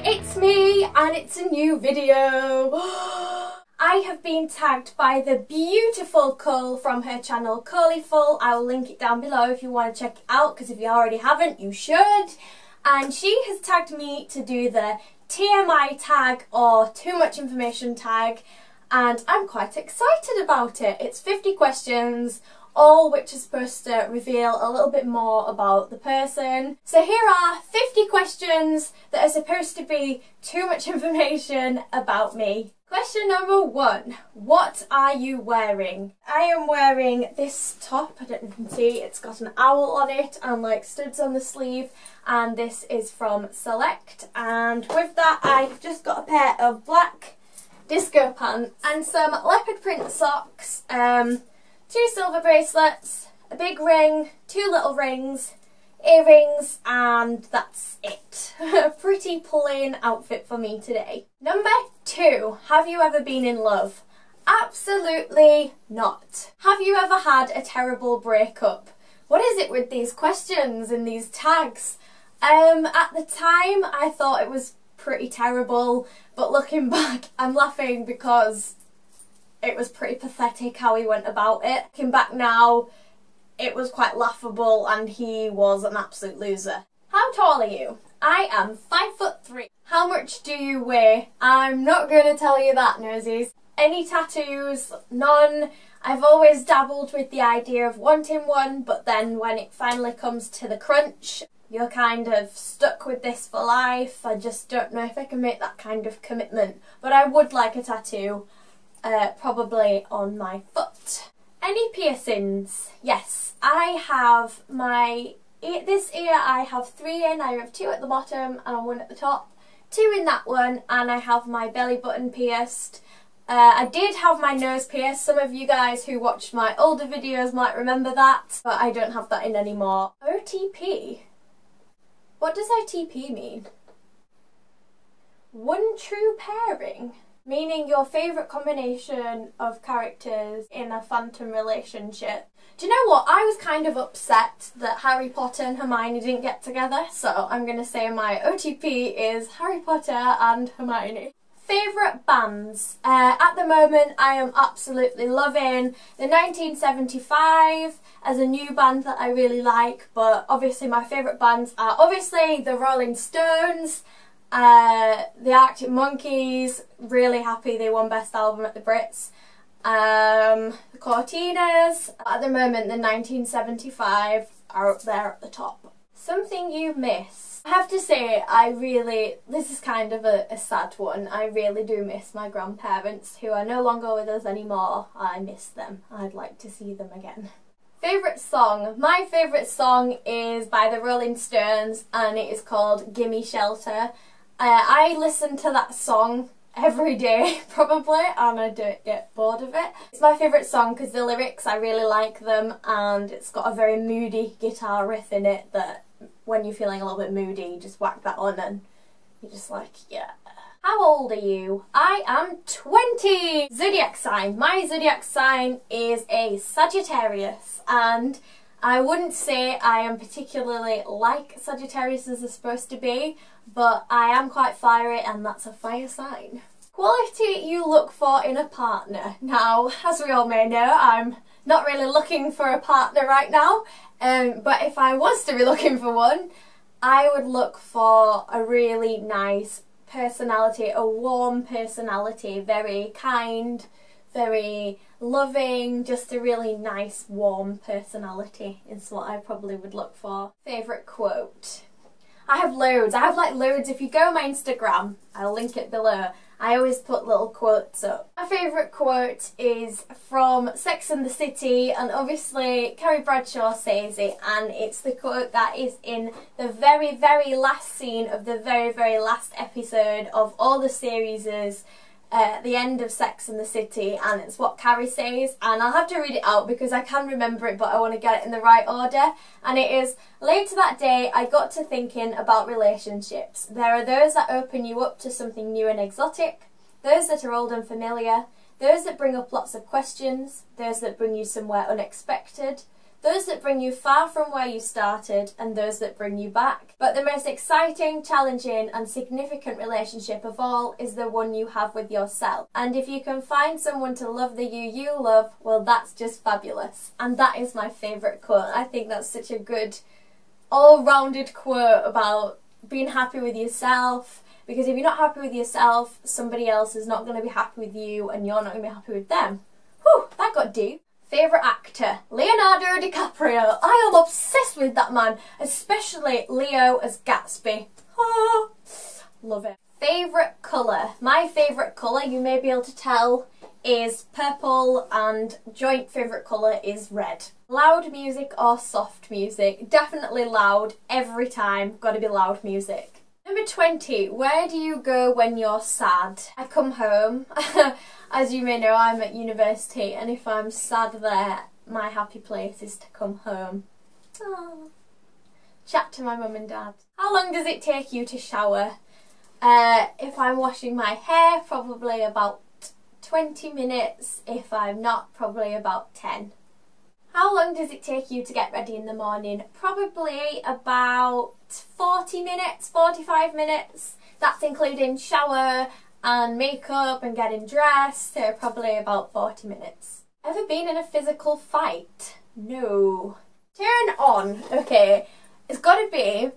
it's me and it's a new video. I have been tagged by the beautiful Cole from her channel Golly. I will link it down below if you want to check it out, because if you already haven't, you should. And she has tagged me to do the TMI tag, or too much information tag, and I'm quite excited about it. It's 50 questions, all which are supposed to reveal a little bit more about the person. So here are 50 questions that are supposed to be too much information about me. Question number 1. What are you wearing? I am wearing this top. I don't know if you can see, it's got an owl on it and like studs on the sleeve, and this is from Select. And with that I've just got a pair of black disco pants and some leopard print socks, 2 silver bracelets, a big ring, 2 little rings, earrings, and that's it. A pretty plain outfit for me today. Number 2. Have you ever been in love? Absolutely not. Have you ever had a terrible breakup? What is it with these questions and these tags? At the time I thought it was pretty terrible, but looking back I'm laughing because it was pretty pathetic how he went about it. Looking back now, it was quite laughable and he was an absolute loser. How tall are you? I am 5'3". How much do you weigh? I'm not going to tell you that, nosies. Any tattoos? None. I've always dabbled with the idea of wanting one, but then when it finally comes to the crunch, you're kind of stuck with this for life. I just don't know if I can make that kind of commitment, but I would like a tattoo, probably on my foot. Any piercings? Yes, I have this ear I have 3 in. I have 2 at the bottom and 1 at the top, 2 in that one, and I have my belly button pierced. I did have my nose pierced. Some of you guys who watched my older videos might remember that, but I don't have that in anymore. OTP? What does OTP mean? One true pairing? Meaning your favourite combination of characters in a phantom relationship. Do you know what? I was kind of upset that Harry Potter and Hermione didn't get together, so I'm going to say my OTP is Harry Potter and Hermione. Favourite bands? At the moment I am absolutely loving the 1975 as a new band that I really like, but obviously my favourite bands are obviously the Rolling Stones, the Arctic Monkeys, really happy they won Best Album at the Brits, the Cortinas. At the moment the 1975 are up there at the top. Something you miss? I have to say, this is kind of a sad one. I really do miss my grandparents, who are no longer with us anymore. I miss them. I'd like to see them again. Favourite song? My favourite song is by the Rolling Stones and it is called Gimme Shelter. I listen to that song every day probably and I don't get bored of it. It's my favourite song because the lyrics, I really like them, and it's got a very moody guitar riff in it that when you're feeling a little bit moody you just whack that on and you're just like, yeah. How old are you? I am 20! Zodiac sign. My zodiac sign is a Sagittarius, and I wouldn't say I am particularly like Sagittariuses are supposed to be, but I am quite fiery and that's a fire sign. Quality you look for in a partner. Now, as we all may know, I'm not really looking for a partner right now, but if I was to be looking for one, I would look for a really nice personality, a warm personality, very kind, very loving, just a really nice warm personality is what I probably would look for. Favourite quote? I have loads. I have like loads. If you go on my Instagram, I'll link it below. I always put little quotes up. My favourite quote is from Sex and the City, and obviously Carrie Bradshaw says it, and it's the quote that is in the very, very last scene of the very, very last episode of all the series, the end of Sex and the City, and it's what Carrie says, and I'll have to read it out because I can remember it but I want to get it in the right order, and it is: later that day I got to thinking about relationships. There are those that open you up to something new and exotic, those that are old and familiar, those that bring up lots of questions, those that bring you somewhere unexpected, those that bring you far from where you started and those that bring you back. But the most exciting, challenging and significant relationship of all is the one you have with yourself. And if you can find someone to love the you love, well, that's just fabulous. And that is my favourite quote. I think that's such a good all-rounded quote about being happy with yourself, because if you're not happy with yourself, somebody else is not going to be happy with you and you're not going to be happy with them. Whew, that got deep. Favourite actor? Leonardo DiCaprio. I am obsessed with that man, especially Leo as Gatsby. Oh, love it. Favourite colour? My favourite colour, you may be able to tell, is purple, and joint favourite colour is red. Loud music or soft music? Definitely loud every time. Gotta be loud music. Number 20, where do you go when you're sad? I come home. As you may know, I'm at university, and if I'm sad there, my happy place is to come home. Aww. Chat to my mum and dad. How long does it take you to shower? If I'm washing my hair, probably about 20 minutes. If I'm not, probably about 10. How long does it take you to get ready in the morning? Probably about 40 minutes, 45 minutes. That's including shower and makeup and getting dressed, so probably about 40 minutes. Ever been in a physical fight? No. Turn on, okay, it's got to be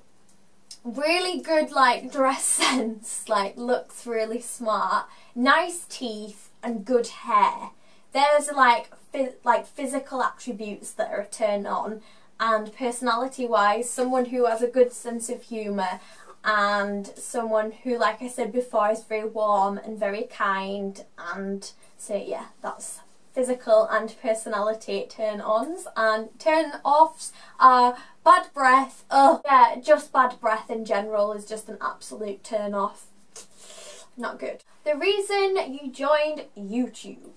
really good, like, dress sense, like looks really smart, nice teeth and good hair. There's like physical attributes that are a turn on, and personality wise, someone who has a good sense of humour and someone who, like I said before, is very warm and very kind. And so yeah, that's physical and personality turn ons. And turn offs are bad breath. Oh yeah, just bad breath in general is just an absolute turn off. Not good. The reason you joined YouTube.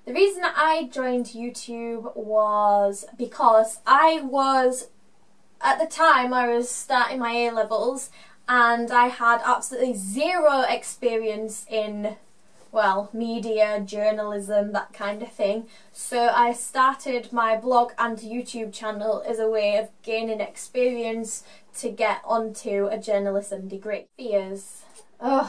The reason I joined YouTube was because at the time I was starting my A-levels and I had absolutely zero experience in, well, media, journalism, that kind of thing. So I started my blog and YouTube channel as a way of gaining experience to get onto a journalism degree. Fears. Ugh.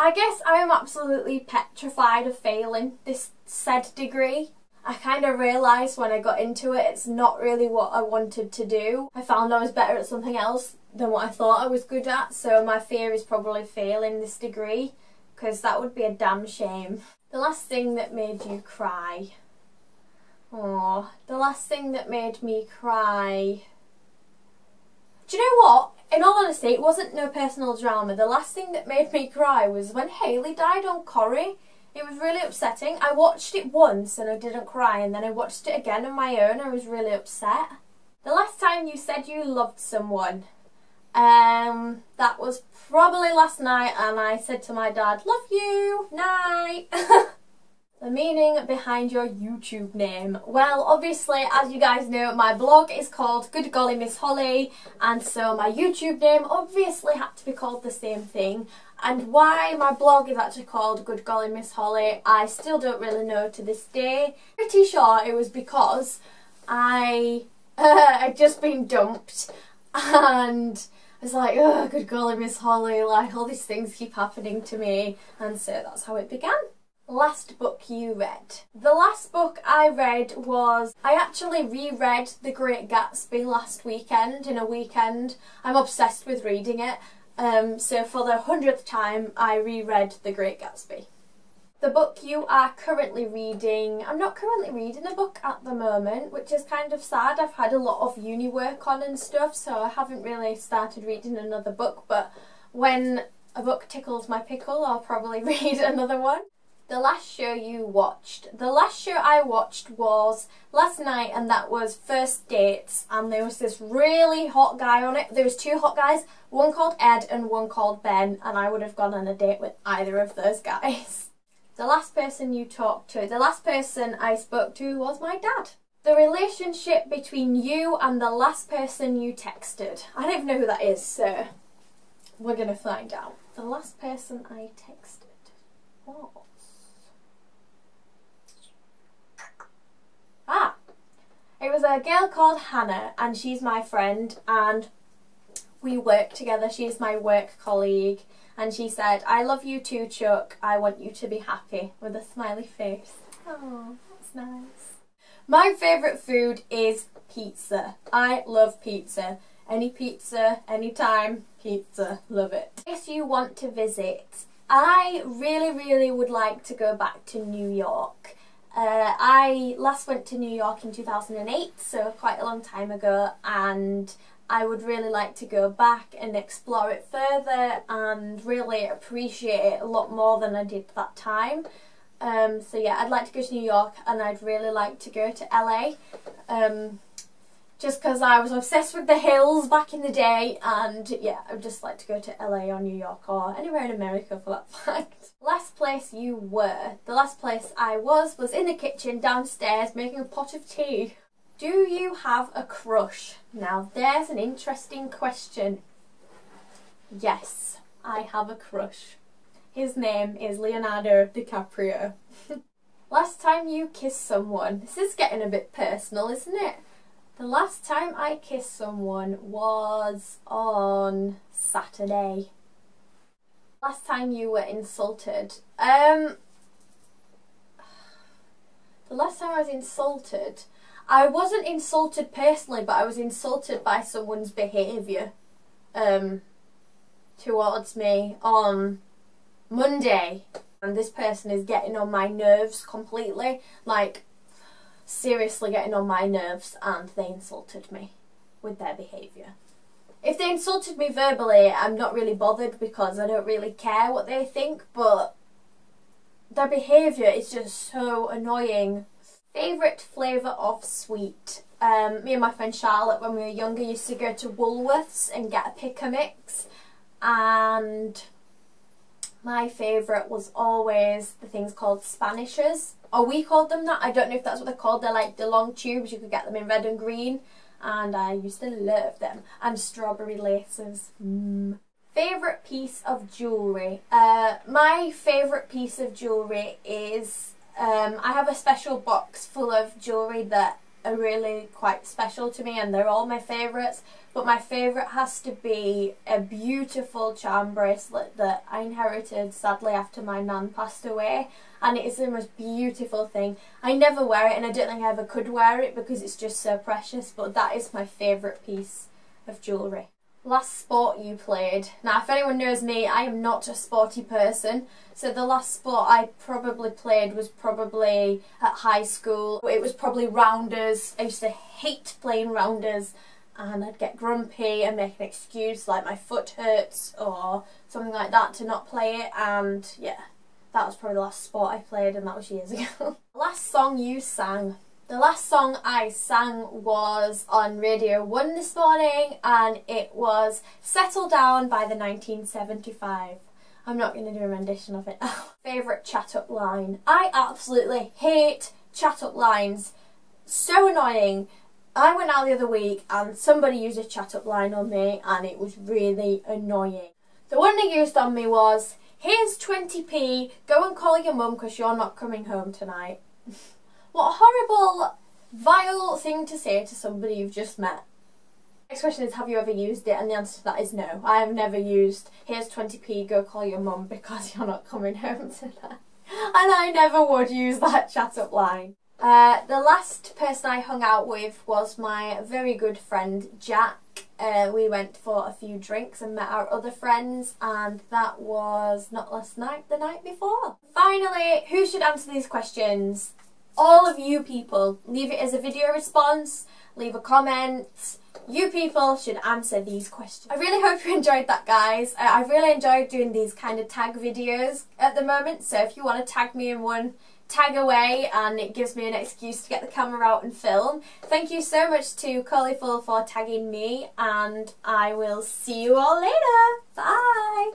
I guess I am absolutely petrified of failing this said degree. I kind of realised when I got into it, it's not really what I wanted to do. I found I was better at something else than what I thought I was good at, so my fear is probably failing this degree, because that would be a damn shame. The last thing that made you cry? Oh, the last thing that made me cry... Do you know what? In all honesty, it wasn't no personal drama. The last thing that made me cry was when Haley died on Corrie. It was really upsetting. I watched it once and I didn't cry, and then I watched it again on my own. I was really upset. The last time you said you loved someone, that was probably last night, and I said to my dad, "Love you, night." The meaning behind your YouTube name. Well, obviously, as you guys know, my blog is called Good Golly Miss Hollie, and so my YouTube name obviously had to be called the same thing. And why my blog is actually called Good Golly Miss Hollie, I still don't really know to this day. Pretty sure it was because I had just been dumped, and I was like, oh, good golly Miss Hollie, like all these things keep happening to me, and so that's how it began. Last book you read. The last book I read was, I actually reread The Great Gatsby last weekend, in a weekend. I'm obsessed with reading it. So for the 100th time I reread The Great Gatsby. The book you are currently reading. I'm not currently reading a book at the moment, which is kind of sad. I've had a lot of uni work on and stuff, so I haven't really started reading another book, but when a book tickles my pickle, I'll probably read another one. The last show you watched. The last show I watched was last night, and that was First Dates, and there was this really hot guy on it. There was two hot guys, one called Ed and one called Ben, and I would have gone on a date with either of those guys. The last person you talked to. The last person I spoke to was my dad. The relationship between you and the last person you texted. I don't even know who that is, so we're gonna find out. The last person I texted was... It was a girl called Hannah, and she's my friend, and we work together. She's my work colleague, and she said, "I love you too, Chuck. I want you to be happy," with a smiley face. Oh, that's nice. My favourite food is pizza. I love pizza. Any pizza, anytime, pizza. Love it. If you want to visit, I really would like to go back to New York. I last went to New York in 2008, so quite a long time ago, and I would really like to go back and explore it further and really appreciate it a lot more than I did that time. So yeah, I'd like to go to New York, and I'd really like to go to LA. Just because I was obsessed with the hills back in the day, and yeah, I'd just like to go to LA or New York or anywhere in America for that fact. Last place you were. The last place I was in the kitchen downstairs making a pot of tea. Do you have a crush? Now there's an interesting question. Yes, I have a crush. His name is Leonardo DiCaprio. Last time you kissed someone. This is getting a bit personal, isn't it? The last time I kissed someone was on Saturday. Last time you were insulted. The last time I was insulted, I wasn't insulted personally, but I was insulted by someone's behaviour towards me on Monday. And this person is getting on my nerves completely. Like, seriously getting on my nerves, and they insulted me with their behaviour. If they insulted me verbally, I'm not really bothered because I don't really care what they think, but their behaviour is just so annoying. Favourite flavour of sweet? Me and my friend Charlotte, when we were younger, used to go to Woolworths and get a pick a mix, and my favourite was always the things called Spanishers. Or we called them that. I don't know if that's what they're called. They're like the long tubes. You could get them in red and green. And I used to love them. And strawberry laces. Favourite piece of jewellery? My favourite piece of jewellery is... I have a special box full of jewellery that are really quite special to me, and they're all my favourites. But my favourite has to be a beautiful charm bracelet that I inherited sadly after my nan passed away, and it is the most beautiful thing. I never wear it, and I don't think I ever could wear it because it's just so precious, but that is my favourite piece of jewellery. Last sport you played. Now, if anyone knows me, I am not a sporty person, so the last sport I probably played was probably at high school. It was probably rounders. I used to hate playing rounders, and I'd get grumpy and make an excuse like my foot hurts or something like that to not play it, and yeah, that was probably the last sport I played, and that was years ago. Last song you sang. The last song I sang was on Radio 1 this morning, and it was Settle Down by the 1975. I'm not going to do a rendition of it now. Favourite chat-up line. I absolutely hate chat-up lines. So annoying. I went out the other week and somebody used a chat-up line on me, and it was really annoying. The one they used on me was, "Here's 20p, go and call your mum because you're not coming home tonight." What a horrible, vile thing to say to somebody you've just met. Next question is, have you ever used it? And the answer to that is no. I have never used, "Here's 20p, go call your mum because you're not coming home tonight." And I never would use that chat-up line. The last person I hung out with was my very good friend Jack. We went for a few drinks and met our other friends, and that was not last night, the night before. Finally, who should answer these questions? All of you people. Leave it as a video response, leave a comment. You people should answer these questions. I really hope you enjoyed that, guys. I've really enjoyed doing these kind of tag videos at the moment, so if you want to tag me in one, tag away, and it gives me an excuse to get the camera out and film. Thank you so much to Golly for tagging me, and I will see you all later. Bye!